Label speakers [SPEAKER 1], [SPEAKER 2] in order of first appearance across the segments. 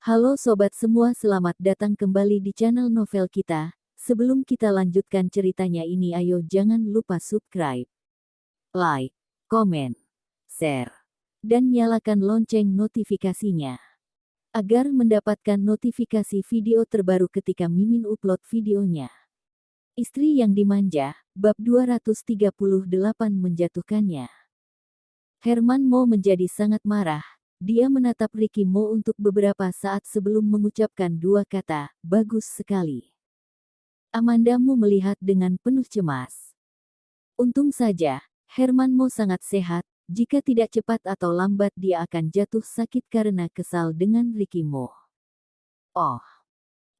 [SPEAKER 1] Halo sobat semua, selamat datang kembali di channel novel kita. Sebelum kita lanjutkan ceritanya ini, ayo jangan lupa subscribe, like, komen, share, dan nyalakan lonceng notifikasinya agar mendapatkan notifikasi video terbaru ketika Mimin upload videonya. Istri yang dimanja, bab 238 menjatuhkannya. Herman Mo menjadi sangat marah. Dia menatap Ricky Mo untuk beberapa saat sebelum mengucapkan dua kata, "Bagus sekali." Amanda Mo melihat dengan penuh cemas. Untung saja, Herman Mo sangat sehat. Jika tidak cepat atau lambat dia akan jatuh sakit karena kesal dengan Ricky Mo. Oh.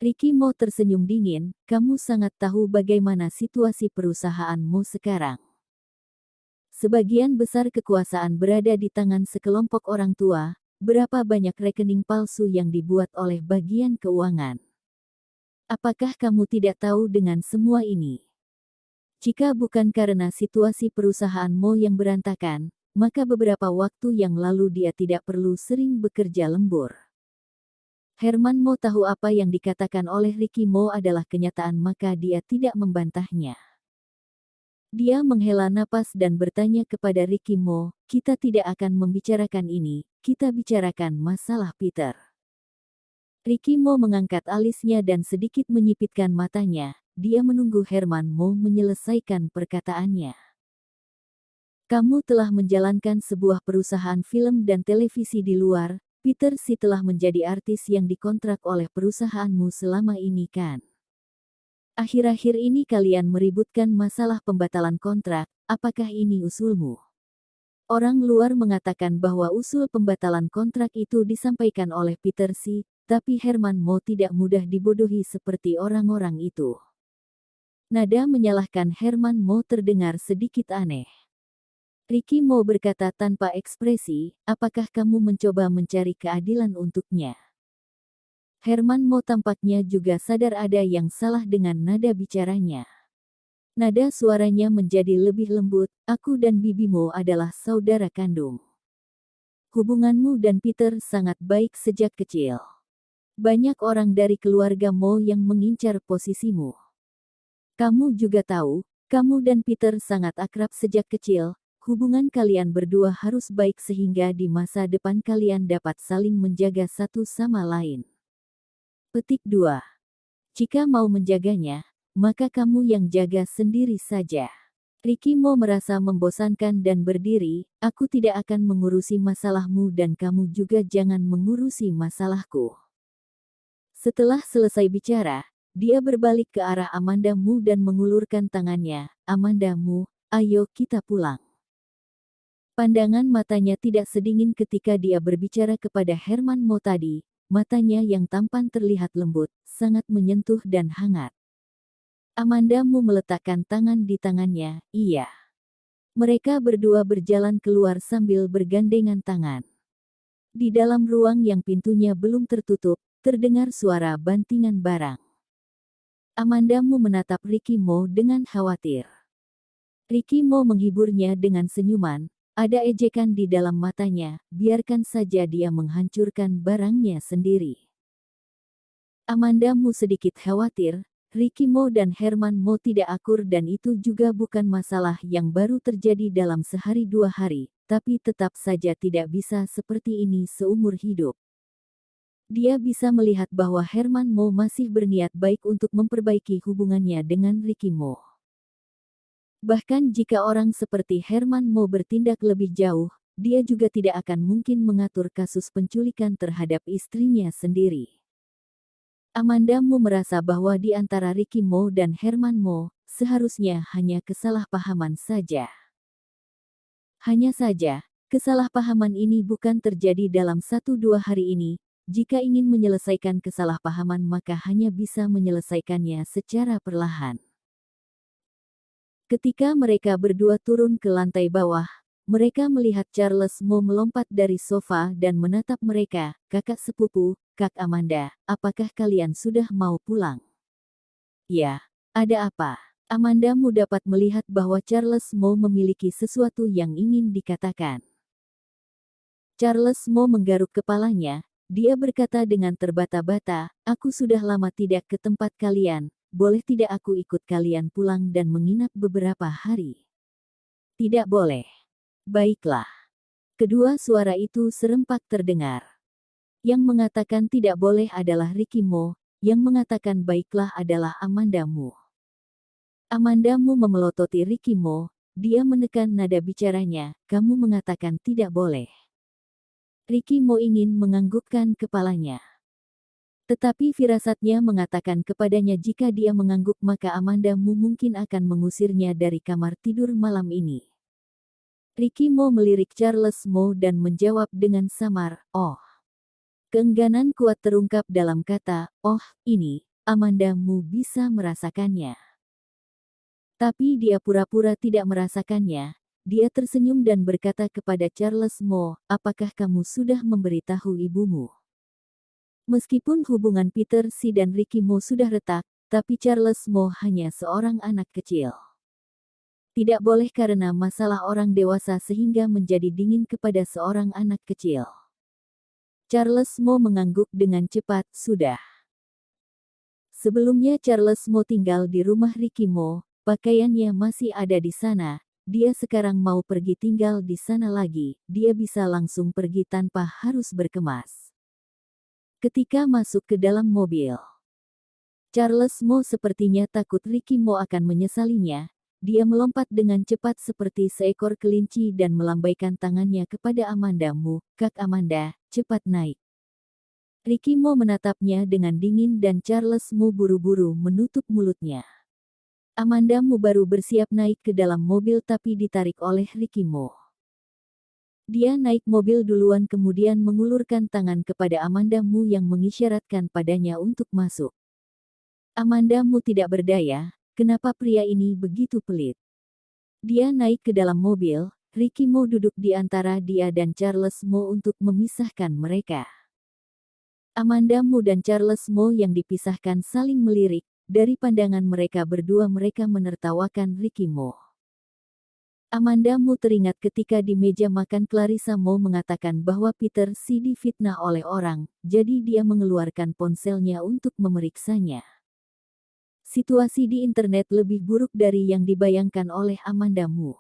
[SPEAKER 1] Ricky Mo tersenyum dingin, "Kamu sangat tahu bagaimana situasi perusahaanmu sekarang. Sebagian besar kekuasaan berada di tangan sekelompok orang tua. Berapa banyak rekening palsu yang dibuat oleh bagian keuangan? Apakah kamu tidak tahu dengan semua ini? Jika bukan karena situasi perusahaanmu yang berantakan, maka beberapa waktu yang lalu dia tidak perlu sering bekerja lembur." Herman Mo tahu apa yang dikatakan oleh Ricky Mo adalah kenyataan, maka dia tidak membantahnya. Dia menghela napas dan bertanya kepada Ricky Mo, "Kita tidak akan membicarakan ini, kita bicarakan masalah Peter." Ricky Mo mengangkat alisnya dan sedikit menyipitkan matanya. Dia menunggu Herman Mo menyelesaikan perkataannya. "Kamu telah menjalankan sebuah perusahaan film dan televisi di luar. Peter Si telah menjadi artis yang dikontrak oleh perusahaanmu selama ini, kan? Akhir-akhir ini kalian meributkan masalah pembatalan kontrak. Apakah ini usulmu?" Orang luar mengatakan bahwa usul pembatalan kontrak itu disampaikan oleh Peter Si, tapi Herman Mo tidak mudah dibodohi seperti orang-orang itu. Nada menyalahkan Herman Mo terdengar sedikit aneh. Ricky Mo berkata tanpa ekspresi, "Apakah kamu mencoba mencari keadilan untuknya?" Herman Mo tampaknya juga sadar ada yang salah dengan nada bicaranya. Nada suaranya menjadi lebih lembut, "Aku dan bibimu adalah saudara kandung. Hubunganmu dan Peter sangat baik sejak kecil. Banyak orang dari keluarga Mo yang mengincar posisimu. Kamu juga tahu, kamu dan Peter sangat akrab sejak kecil. Hubungan kalian berdua harus baik sehingga di masa depan kalian dapat saling menjaga satu sama lain. Petik 2. Jika mau menjaganya, maka kamu yang jaga sendiri saja." Ricky Mo merasa membosankan dan berdiri, "Aku tidak akan mengurusi masalahmu dan kamu juga jangan mengurusi masalahku." Setelah selesai bicara, dia berbalik ke arah Amanda Mo dan mengulurkan tangannya, "Amanda Mo, ayo kita pulang." Pandangan matanya tidak sedingin ketika dia berbicara kepada Herman Mo tadi. Matanya yang tampan terlihat lembut, sangat menyentuh dan hangat. Amanda Mo meletakkan tangan di tangannya, "Iya." Mereka berdua berjalan keluar sambil bergandengan tangan. Di dalam ruang yang pintunya belum tertutup, terdengar suara bantingan barang. Amanda Mo menatap Ricky Mo dengan khawatir. Ricky Mo menghiburnya dengan senyuman. Ada ejekan di dalam matanya, biarkan saja dia menghancurkan barangnya sendiri. Amanda Mo sedikit khawatir, Ricky Mo dan Herman Mo tidak akur dan itu juga bukan masalah yang baru terjadi dalam sehari dua hari, tapi tetap saja tidak bisa seperti ini seumur hidup. Dia bisa melihat bahwa Herman Mo masih berniat baik untuk memperbaiki hubungannya dengan Ricky Mo. Bahkan jika orang seperti Herman Mo bertindak lebih jauh, dia juga tidak akan mungkin mengatur kasus penculikan terhadap istrinya sendiri. Amanda Mo merasa bahwa di antara Ricky Mo dan Herman Mo, seharusnya hanya kesalahpahaman saja. Hanya saja, kesalahpahaman ini bukan terjadi dalam 1-2 hari ini. Jika ingin menyelesaikan kesalahpahaman maka hanya bisa menyelesaikannya secara perlahan. Ketika mereka berdua turun ke lantai bawah, mereka melihat Charles Mo melompat dari sofa dan menatap mereka, "Kakak sepupu, Kak Amanda, apakah kalian sudah mau pulang?" "Ya, ada apa?" Amanda Mo dapat melihat bahwa Charles Mo memiliki sesuatu yang ingin dikatakan. Charles Mo menggaruk kepalanya, Dia berkata dengan terbata-bata, "Aku sudah lama tidak ke tempat kalian, boleh tidak aku ikut kalian pulang dan menginap beberapa hari?" "Tidak boleh." "Baiklah." Kedua suara itu serempak terdengar. Yang mengatakan tidak boleh adalah Ricky Mo, yang mengatakan baiklah adalah Amanda Mu. Amanda Mu memelototi Ricky Mo, dia menekan nada bicaranya, "Kamu mengatakan tidak boleh." Ricky Mo ingin menganggukkan kepalanya. Tetapi firasatnya mengatakan kepadanya jika dia mengangguk maka Amanda Mu mungkin akan mengusirnya dari kamar tidur malam ini. Ricky Mo melirik Charles Mo dan menjawab dengan samar, "Oh." Keengganan kuat terungkap dalam kata, "Oh, ini, Amanda Mu bisa merasakannya." Tapi dia pura-pura tidak merasakannya. Dia tersenyum dan berkata kepada Charles Mo, "Apakah kamu sudah memberitahu ibumu?" Meskipun hubungan Peter Si dan Ricky Mo sudah retak, tapi Charles Mo hanya seorang anak kecil. Tidak boleh karena masalah orang dewasa sehingga menjadi dingin kepada seorang anak kecil. Charles Mo mengangguk dengan cepat, "Sudah." Sebelumnya Charles Mo tinggal di rumah Ricky Mo, pakaiannya masih ada di sana, dia sekarang mau pergi tinggal di sana lagi, dia bisa langsung pergi tanpa harus berkemas. Ketika masuk ke dalam mobil, Charles Mo sepertinya takut Ricky Mo akan menyesalinya. Dia melompat dengan cepat seperti seekor kelinci dan melambaikan tangannya kepada Amanda Mu, "Kak Amanda, cepat naik." Ricky Mo menatapnya dengan dingin dan Charles Mo buru-buru menutup mulutnya. Amanda Mu baru bersiap naik ke dalam mobil tapi ditarik oleh Ricky Mo. Dia naik mobil duluan kemudian mengulurkan tangan kepada Amanda Mu yang mengisyaratkan padanya untuk masuk. Amanda Mu tidak berdaya. Kenapa pria ini begitu pelit? Dia naik ke dalam mobil, Ricky Mo duduk di antara dia dan Charles Mo untuk memisahkan mereka. Amanda Mu dan Charles Mo yang dipisahkan saling melirik, dari pandangan mereka berdua mereka menertawakan Ricky Mo. Amanda Mu teringat ketika di meja makan Clarissa Mo mengatakan bahwa Peter Si difitnah oleh orang, jadi dia mengeluarkan ponselnya untuk memeriksanya. Situasi di internet lebih buruk dari yang dibayangkan oleh Amanda Mu.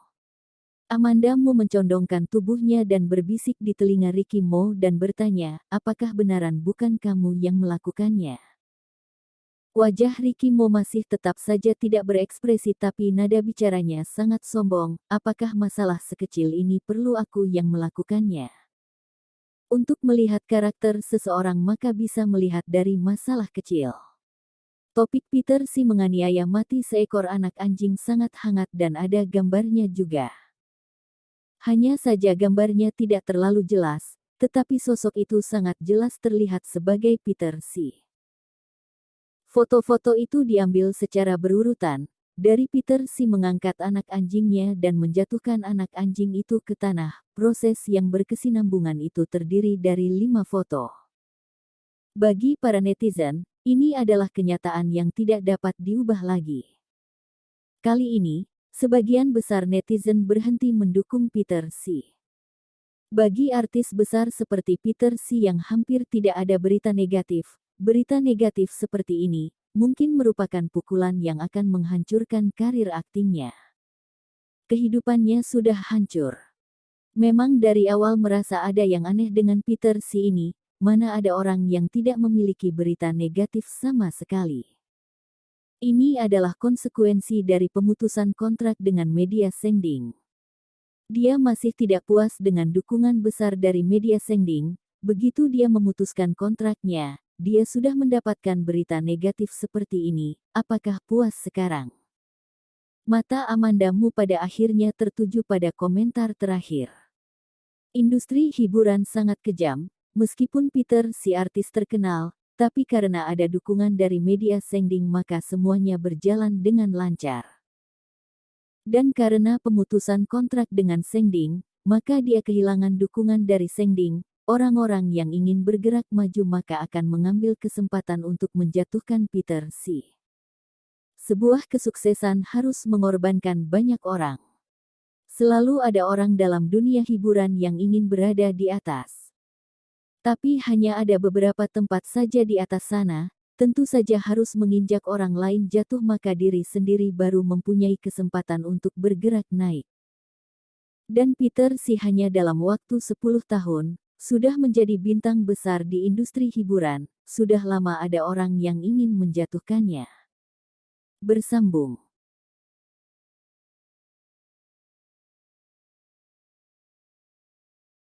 [SPEAKER 1] Amanda Mu mencondongkan tubuhnya dan berbisik di telinga Ricky Mo dan bertanya, "Apakah benaran bukan kamu yang melakukannya?" Wajah Ricky Mo masih tetap saja tidak berekspresi tapi nada bicaranya sangat sombong, "Apakah masalah sekecil ini perlu aku yang melakukannya?" Untuk melihat karakter seseorang maka bisa melihat dari masalah kecil. Topik Peter Si menganiaya mati seekor anak anjing sangat hangat dan ada gambarnya juga. Hanya saja gambarnya tidak terlalu jelas, tetapi sosok itu sangat jelas terlihat sebagai Peter Si. Foto-foto itu diambil secara berurutan, dari Peter Si mengangkat anak anjingnya dan menjatuhkan anak anjing itu ke tanah. Proses yang berkesinambungan itu terdiri dari 5 foto. Bagi para netizen, ini adalah kenyataan yang tidak dapat diubah lagi. Kali ini, sebagian besar netizen berhenti mendukung Peter Si. Bagi artis besar seperti Peter Si yang hampir tidak ada berita negatif seperti ini, mungkin merupakan pukulan yang akan menghancurkan karir aktingnya. Kehidupannya sudah hancur. Memang dari awal merasa ada yang aneh dengan Peter Si ini. Mana ada orang yang tidak memiliki berita negatif sama sekali. Ini adalah konsekuensi dari pemutusan kontrak dengan media Sengding. Dia masih tidak puas dengan dukungan besar dari media Sengding, begitu dia memutuskan kontraknya, dia sudah mendapatkan berita negatif seperti ini, apakah puas sekarang? Mata Amanda Mu pada akhirnya tertuju pada komentar terakhir. Industri hiburan sangat kejam. Meskipun Peter Si artis terkenal, tapi karena ada dukungan dari media Sengding maka semuanya berjalan dengan lancar. Dan karena pemutusan kontrak dengan Sengding, maka dia kehilangan dukungan dari Sengding. Orang-orang yang ingin bergerak maju maka akan mengambil kesempatan untuk menjatuhkan Peter Si. Sebuah kesuksesan harus mengorbankan banyak orang. Selalu ada orang dalam dunia hiburan yang ingin berada di atas. Tapi hanya ada beberapa tempat saja di atas sana, tentu saja harus menginjak orang lain jatuh maka diri sendiri baru mempunyai kesempatan untuk bergerak naik. Dan Peter Xi hanya dalam waktu 10 tahun, sudah menjadi bintang besar di industri hiburan, sudah lama ada orang yang ingin menjatuhkannya. Bersambung.